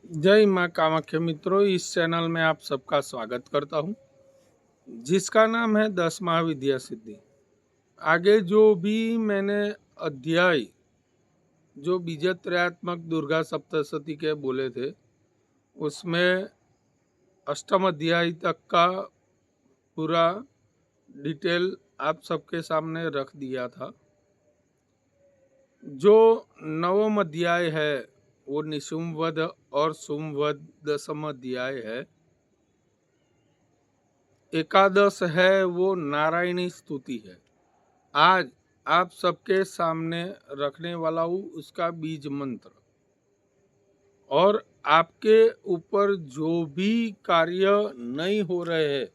जय माँ कामाख्या मित्रों, इस चैनल में आप सबका स्वागत करता हूँ जिसका नाम है 10 महाविद्या सिद्धि। आगे जो भी मैंने अध्याय जो बीजत्रयात्मक दुर्गा सप्तशती के बोले थे उसमें अष्टम अध्याय तक का पूरा डिटेल आप सबके सामने रख दिया था। जो नवम अध्याय है वो निशुम्भवध और शुम्भवध दसम अध्याय है। एकादश है वो नारायणी स्तुति है। आज आप सबके सामने रखने वाला हूँ उसका बीज मंत्र, और आपके ऊपर जो भी कार्य नहीं हो रहे हैं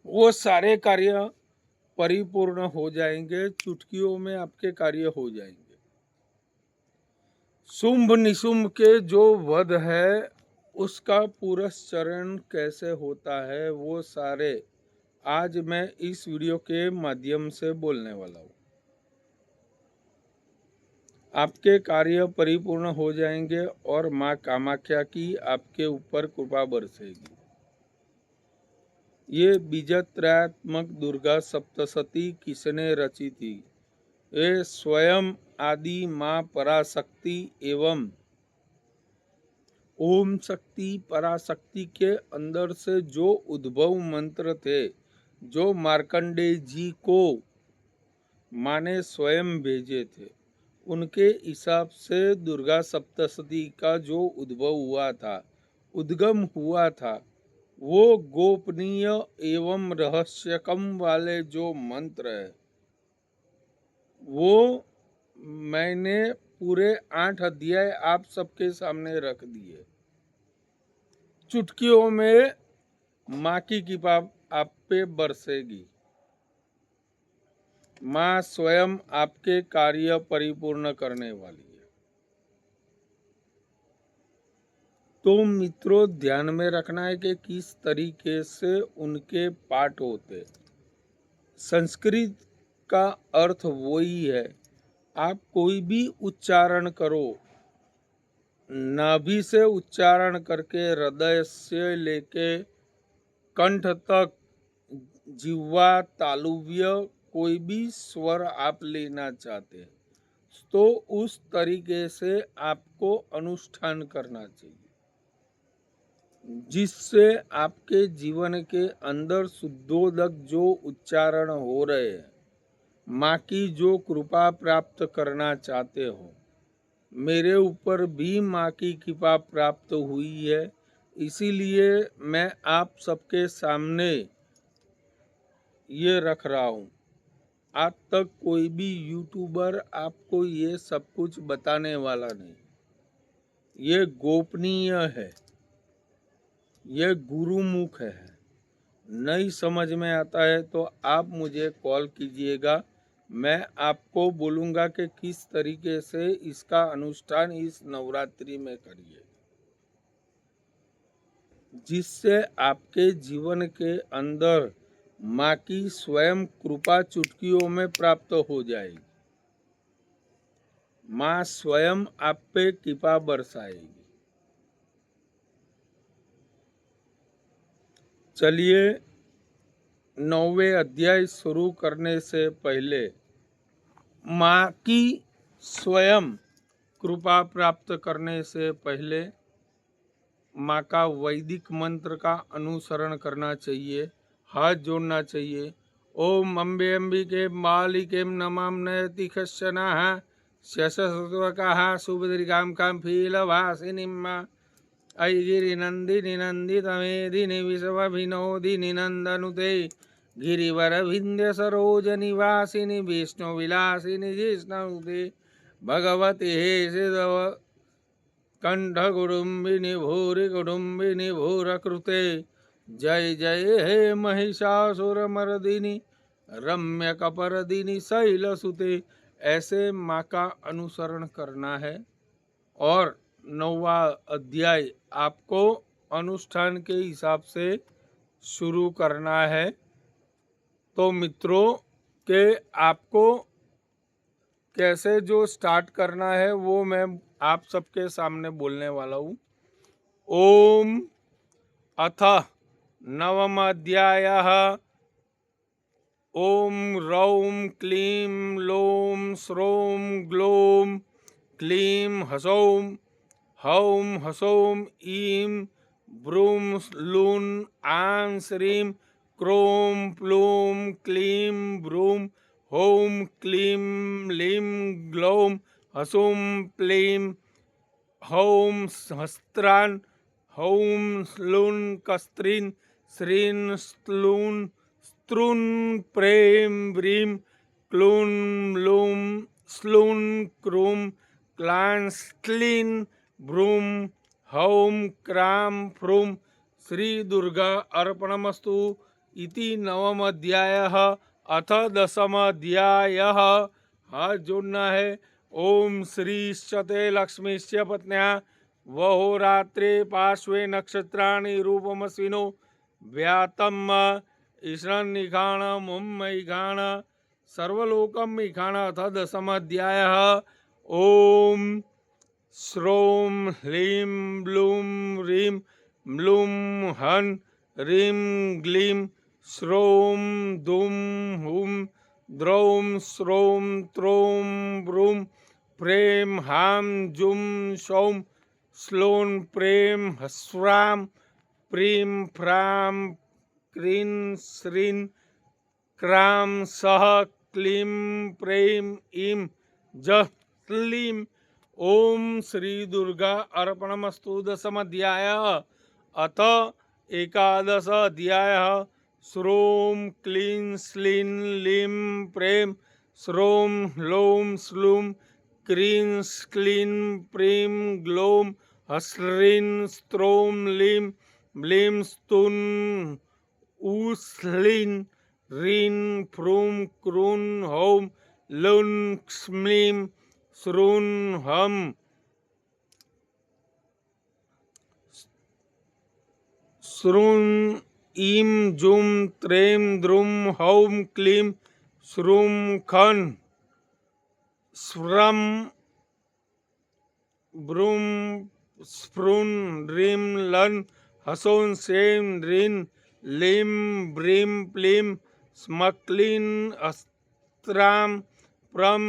वो सारे कार्य परिपूर्ण हो जाएंगे, चुटकियों में आपके कार्य हो जाएंगे। शुंभ निशुंभ के जो वध है उसका पुरस्चरण कैसे होता है वो सारे आज मैं इस वीडियो के माध्यम से बोलने वाला हूँ। आपके कार्य परिपूर्ण हो जाएंगे और माँ कामाख्या की आपके ऊपर कृपा बरसेगी। ये बीजत्रयात्मक दुर्गा सप्तशती किसने रची थी? ये स्वयं आदि माँ पराशक्ति एवं ओम शक्ति पराशक्ति के अंदर से जो उद्भव मंत्र थे, जो मार्कंडेय जी को माने स्वयं भेजे थे, उनके हिसाब से दुर्गा सप्तशती का जो उद्भव हुआ था, उद्गम हुआ था, वो गोपनीय एवं रहस्यकम वाले जो मंत्र है वो मैंने पूरे 8 अध्याय आप सबके सामने रख दिए। चुटकियों में माँ की कृपा आप पे बरसेगी। माँ स्वयं आपके कार्य परिपूर्ण करने वाली है। तो मित्रों, ध्यान में रखना है कि किस तरीके से उनके पाठ होते। संस्कृत का अर्थ वही है। आप कोई भी उच्चारण करो, नाभि से उच्चारण करके हृदय से लेके कंठ तक, जिह्वा तालुव्य कोई भी स्वर आप लेना चाहते हैं तो उस तरीके से आपको अनुष्ठान करना चाहिए, जिससे आपके जीवन के अंदर शुद्धोदक जो उच्चारण हो रहे हैं, माँ की जो कृपा प्राप्त करना चाहते हो, मेरे ऊपर भी माँ की कृपा प्राप्त हुई है, इसीलिए मैं आप सबके सामने ये रख रहा हूँ। आज तक कोई भी यूट्यूबर आपको ये सब कुछ बताने वाला नहीं। ये गोपनीय है, ये गुरुमुख है। नहीं समझ में आता है तो आप मुझे कॉल कीजिएगा, मैं आपको बोलूँगा कि किस तरीके से इसका अनुष्ठान इस नवरात्रि में करिए, जिससे आपके जीवन के अंदर माँ की स्वयं कृपा चुटकियों में प्राप्त हो जाएगी। माँ स्वयं आप पे कृपा बरसाएगी। चलिए, 9वें अध्याय शुरू करने से पहले माँ की स्वयं कृपा प्राप्त करने से पहले माँ का वैदिक मंत्र का अनुसरण करना चाहिए, हाथ जोड़ना चाहिए। ओम अम्बे अंबिके मालिके नमः नयति कश्चनः शशस्वकः सुभद्रिकां कां फीलवासिनीं ऐगिरिनन्दिनि नन्दितमेदिनि विश्वविनोदिनि नन्दनुते गिरिवरविन्द्य सरोजनिवासिनि विष्णुविलासिनि जिष्णुते भगवति हेषिदव कंठकुडुम्बिनि भूरिकुडुम्बिनि भूरकृते जय जय हे महिषासुरमर्दिनि रम्यकपर्दिनि शैलसुते। ऐसे माँ का अनुसरण करना है और 9वां अध्याय आपको अनुष्ठान के हिसाब से शुरू करना है। तो मित्रों के आपको कैसे जो स्टार्ट करना है वो मैं आप सबके सामने बोलने वाला हूँ। ओम अथ नवमोऽध्यायः। ओम रौं क्लीं लों श्रों ग्लों क्लीं ह्सौं हौं ह्सौं ईं ब्रूं लूं आं श्रीं क्रों प्लूं क्लीं ब्रूं हौं क्लीं लीं ग्लौं ह्सौं प्लीं हौं हस्त्रान् हौं स्लूं कस्त्रीं श्रीं स्लूं स्त्रूं प्रें व्रीं क्लूं लूं स्लूं क्रूं क्लां स्क्लीं ब्रूं हौं क्रां फ्रूं। श्री दुर्गा अर्पणमस्तु। इति नवमोऽध्यायः। अथ दशमोऽध्यायः। हाथ जोड़ना है। ओम श्रीश्चते लक्ष्मीश्च पत्न्या वहोरात्रे पार्श्वे नक्षत्राणि रूपमस्विनो व्यातम् ईशनिघाण मुम्मैघाण सर्वलोकम ईघाण। अथ दशमोऽध्यायः। ओम श्रों ह्लीं ब्लूं ह्रीं म्लूं हन् ह्रीं ग्लीं श्रों दुं हुं द्रौं श्रों त्रों ब्रूं प्रें हां जुं सौं श्लों प्रें ह्स्रां प्रीं फ्रां क्रीं श्रीं क्रां सः क्लीं प्रें ईं जः क्लीं। ओम श्री दुर्गा अर्पणमस्तु। दशमोऽध्यायः। अथ एकादश अध्यायः। श्रों क्लीं श्लीं लीं प्रें श्रों ह्लौं श्लूं क्रीं क्लीं प्रीं ग्लौं ह्स्रीं स्त्रों लीं ब्लीं स्तूं ऊश्लीं ह्रीं फ्रूं क्रूं हौं लूं क्ष्मीं श्रूं हं श्रूं ईं जुं त्रें द्रुं हौं क्लीं श्रूं खं स्फ्रं ब्रूं स्फ्रूं ह्रीं लं ह्सौं सें ह्रीं लीं ब्रीं प्लीं स्मक्लीं अस्त्रां प्रं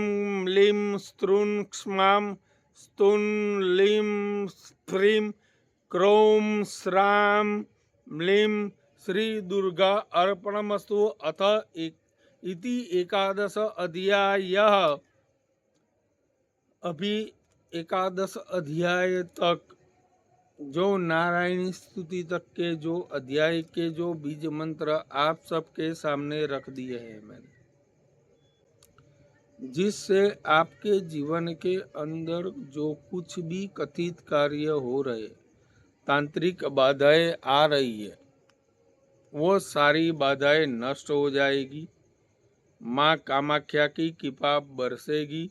लीं स्त्रूं क्ष्मां स्तूं लीं स्फ्रीं क्रों स्रां म्लीं। श्री दुर्गा अर्पणमस्तु। अथ इति एकादश अध्यायः। अभी एकादश अध्याय तक जो नारायणी स्तुति तक के जो अध्याय के जो बीज मंत्र आप सबके सामने रख दिए हैं मैंने, जिससे आपके जीवन के अंदर जो कुछ भी कथित कार्य हो रहे, तांत्रिक बाधाएं आ रही है, वो सारी बाधाएं नष्ट हो जाएगी। माँ कामाख्या की कृपा बरसेगी।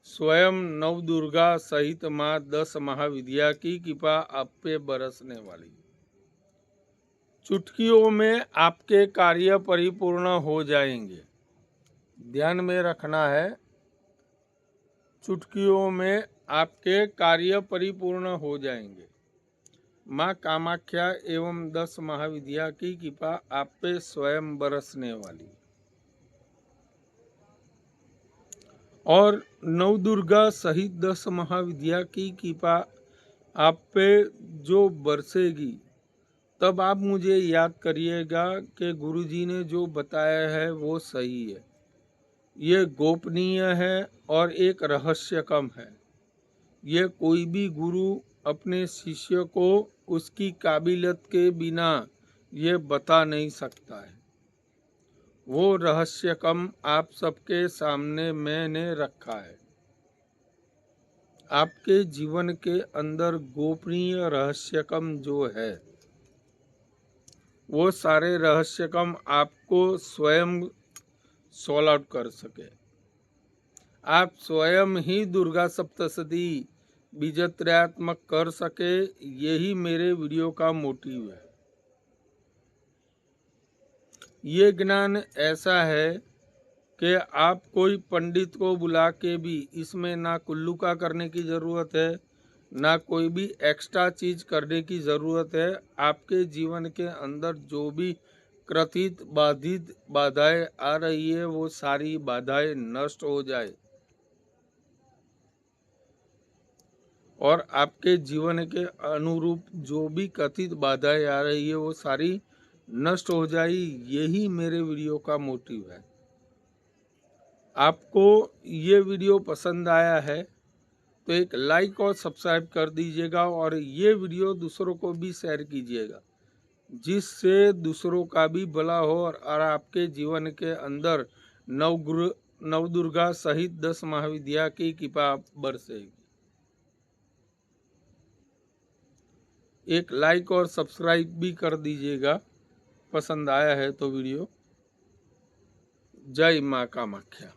स्वयं नवदुर्गा सहित माँ 10 महाविद्या की कृपा आप पे बरसने वाली। चुटकियों में आपके कार्य परिपूर्ण हो जाएंगे। ध्यान में रखना है, चुटकियों में आपके कार्य परिपूर्ण हो जाएंगे। माँ कामाख्या एवं 10 महाविद्या की कृपा आप पे स्वयं बरसने वाली। और नवदुर्गा सहित 10 महाविद्या की कृपा आप पे जो बरसेगी, तब आप मुझे याद करिएगा कि गुरुजी ने जो बताया है वो सही है। ये गोपनीय है और एक रहस्यकम है। ये कोई भी गुरु अपने शिष्य को उसकी काबिलियत के बिना ये बता नहीं सकता है। वो रहस्यकम आप सबके सामने मैंने रखा है। आपके जीवन के अंदर गोपनीय रहस्यकम जो है, वो सारे रहस्यकम आपको स्वयं सॉल्व आउट कर सके। आप स्वयं ही दुर्गा सप्तशती बीजत्रयात्मक कर सके, यही मेरे वीडियो का मोटिव है। ये ज्ञान ऐसा है कि आप कोई पंडित को बुला के भी इसमें ना कुल्लू का करने की ज़रूरत है, ना कोई भी एक्स्ट्रा चीज करने की जरूरत है। आपके जीवन के अंदर जो भी कृतित बाधित बाधाएं आ रही है वो सारी बाधाएं नष्ट हो जाए और आपके जीवन के अनुरूप जो भी कथित बाधाएं आ रही है वो सारी नष्ट हो जाए। यही मेरे वीडियो का मोटिव है। आपको ये वीडियो पसंद आया है तो एक लाइक और सब्सक्राइब कर दीजिएगा और ये वीडियो दूसरों को भी शेयर कीजिएगा, जिससे दूसरों का भी भला हो और आपके जीवन के अंदर नवदुर्गा सहित 10 महाविद्या की कृपा बरसेगी। एक लाइक और सब्सक्राइब भी कर दीजिएगा पसंद आया है तो वीडियो। जय मां कामाख्या।